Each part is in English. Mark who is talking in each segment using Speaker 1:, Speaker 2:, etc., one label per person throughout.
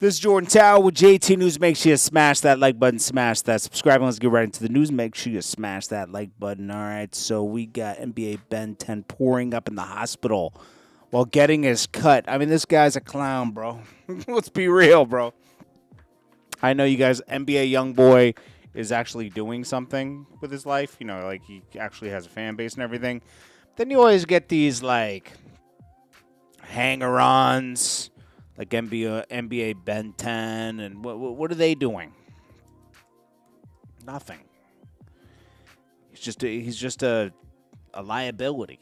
Speaker 1: This is Jordan Tower with JT News. Make sure you smash that like button, smash that subscribe. Let's get right into the news. Make sure you smash that like button. All right, so we got NBA Ben 10 pouring up in the hospital while getting his cut. I mean, this guy's a clown, bro. Let's be real, bro. I know you guys, NBA young boy is actually doing something with his life. You know, like he actually has a fan base and everything. Then you always get these, like, hanger-ons. Like NBA Ben 10, and what are they doing? Nothing. He's just a liability.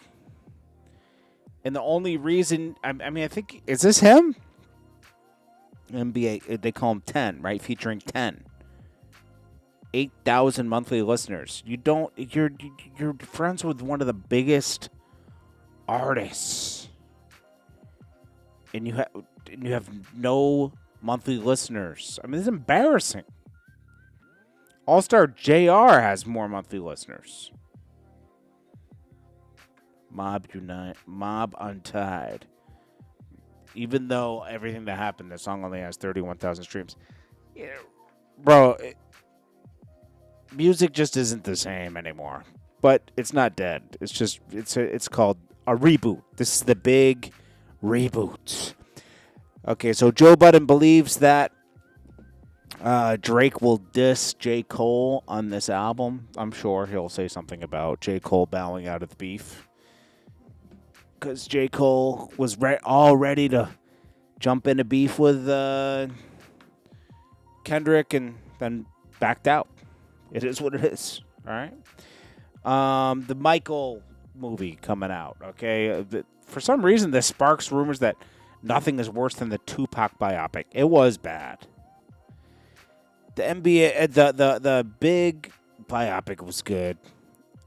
Speaker 1: And the only reason, I think, is this him? NBA, they call him 10, right? Featuring 10. 8,000 monthly listeners. You're friends with one of the biggest artists. And you have no monthly listeners. I mean, it's embarrassing. Allstar Jr. has more monthly listeners. Mob Untied. Even though everything that happened, the song only has 31,000 streams. Yeah, bro, music just isn't the same anymore. But it's not dead. It's just it's called a reboot. This is the big reboot. Okay, so Joe Budden believes that Drake will diss J. Cole on this album. I'm sure he'll say something about J. Cole bowing out of the beef. Because J. Cole was all ready to jump into beef with Kendrick and then backed out. It is what it is, all right? The Michael movie coming out, okay? For some reason, this sparks rumors that nothing is worse than the Tupac biopic. It was bad. The NBA, the big biopic was good.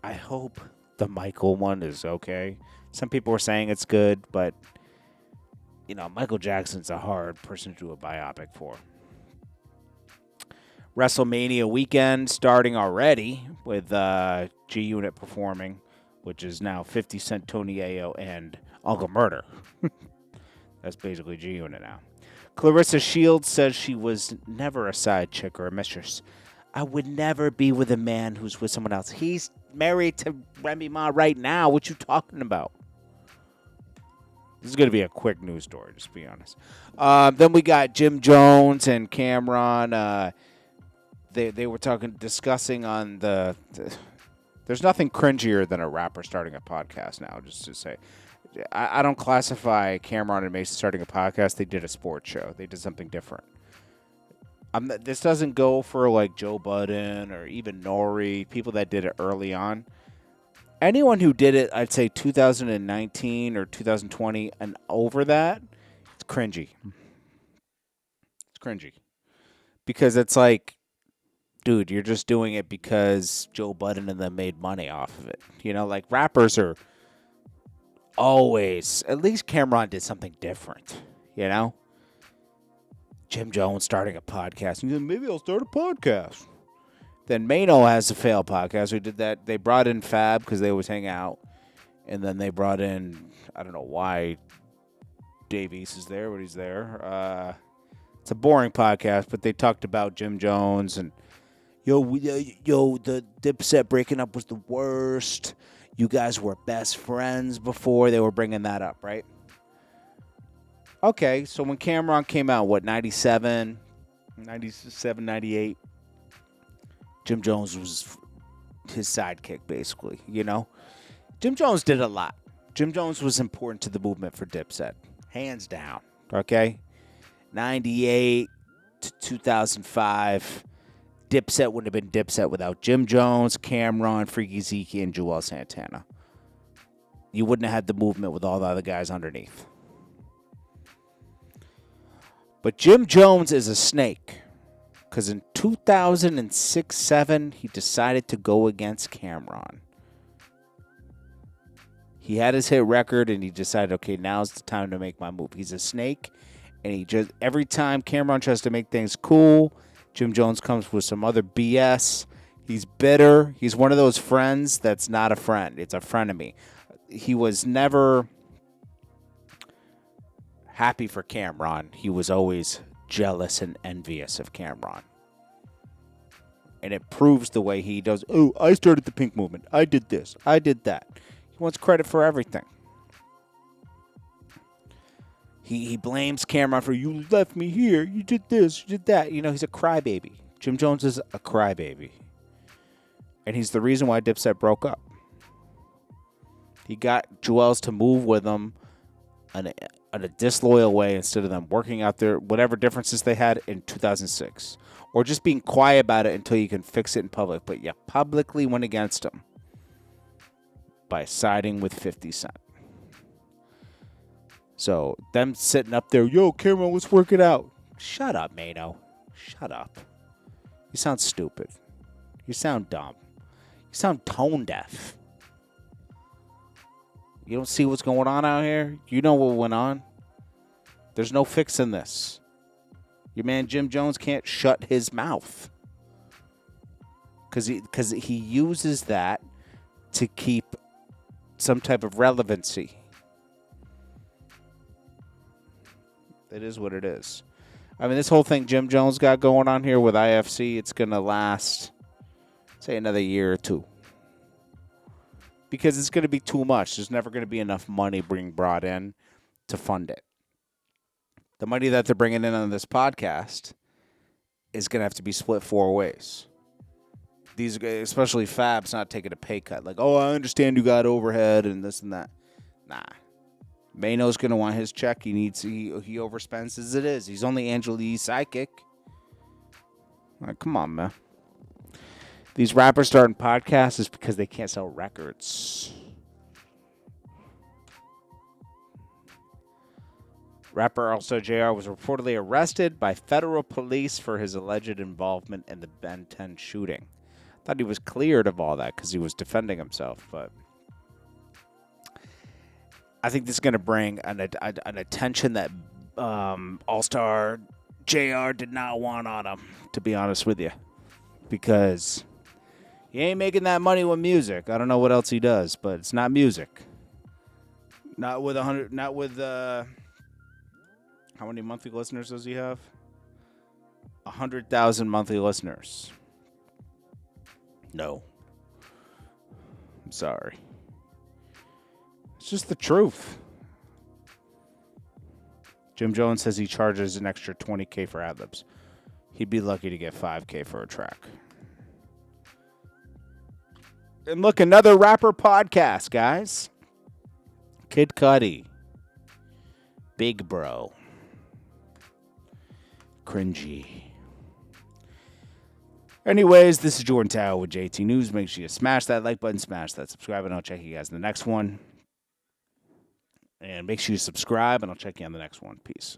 Speaker 1: I hope the Michael one is okay. Some people were saying it's good, but you know, Michael Jackson's a hard person to do a biopic for. WrestleMania weekend starting already with G-Unit performing, which is now 50 Cent, Tony Ayo, and Uncle Murder. That's basically G-Unit now. Clarissa Shields says she was never a side chick or a mistress. I would never be with a man who's with someone else. He's married to Remy Ma right now. What you talking about? This is going to be a quick news story, just to be honest. Then we got Jim Jones and Camron. They were discussing on the there's nothing cringier than a rapper starting a podcast now, just to say. I don't classify Camron and Mason starting a podcast. They did a sports show. They did something different. This doesn't go for like Joe Budden or even Nori, people that did it early on. Anyone who did it, I'd say 2019 or 2020 and over that, it's cringy. It's cringy. Because it's like, dude, you're just doing it because Joe Budden and them made money off of it. You know, like rappers are always, at least Camron did something different, you know? Jim Jones starting a podcast. And maybe I'll start a podcast. Then Mano has a failed podcast. We did that. They brought in Fab because they always hang out. And then they brought in, I don't know why Dave East is there, but he's there. It's a boring podcast, but they talked about Jim Jones and, the Dipset breaking up was the worst. You guys were best friends before. They were bringing that up, right? Okay, so when Camron came out, 97, 98, Jim Jones was his sidekick, basically, you know? Jim Jones did a lot. Jim Jones was important to the movement for Dipset, hands down, okay? 98 to 2005, Dipset wouldn't have been Dipset without Jim Jones, Camron, Freaky Zeke, and Joel Santana. You wouldn't have had the movement with all the other guys underneath. But Jim Jones is a snake. Because in 2006-07, he decided to go against Camron. He had his hit record, and he decided, okay, now's the time to make my move. He's a snake, and he just every time Camron tries to make things cool, Jim Jones comes with some other BS. He's bitter. He's one of those friends that's not a friend. It's a frenemy. He was never happy for Camron. He was always jealous and envious of Camron. And it proves the way he does. Oh, I started the pink movement. I did this. I did that. He wants credit for everything. He blames Camron for, you left me here. You did this. You did that. You know, he's a crybaby. Jim Jones is a crybaby. And he's the reason why Dipset broke up. He got Jewels to move with him in a disloyal way instead of them working out their whatever differences they had in 2006. Or just being quiet about it until you can fix it in public. But you publicly went against him by siding with 50 Cent. So them sitting up there, yo, Camron, let's work it out. Shut up, Mano. Shut up. You sound stupid. You sound dumb. You sound tone deaf. You don't see what's going on out here? You know what went on? There's no fixing this. Your man Jim Jones can't shut his mouth. Because he uses that to keep some type of relevancy. It is what it is. I mean, this whole thing Jim Jones got going on here with IFC, it's going to last, say, another year or two. Because it's going to be too much. There's never going to be enough money being brought in to fund it. The money that they're bringing in on this podcast is going to have to be split 4 ways. These, especially Fab's not taking a pay cut. Like, oh, I understand you got overhead and this and that. Nah. Mano's going to want his check. He overspends as it is. He's only Angela Yee's sidekick. Like, come on, man. These rappers starting podcasts is because they can't sell records. Rapper Allstar Jr. was reportedly arrested by federal police for his alleged involvement in the Ben 10 shooting. Thought he was cleared of all that because he was defending himself, but I think this is going to bring an attention that Allstar Jr. did not want on him, to be honest with you. Because he ain't making that money with music. I don't know what else he does, but it's not music. Not with how many monthly listeners does he have? 100,000 monthly listeners. No. I'm sorry. It's just the truth. Jim Jones says he charges an extra $20K for ad-libs. He'd be lucky to get $5K for a track. And look, another rapper podcast, guys. Kid Cudi. Big Bro. Cringy. Anyways, this is Jordan Tower with JT News. Make sure you smash that like button, smash that subscribe, and I'll check you guys in the next one. And make sure you subscribe, and I'll check you on the next one. Peace.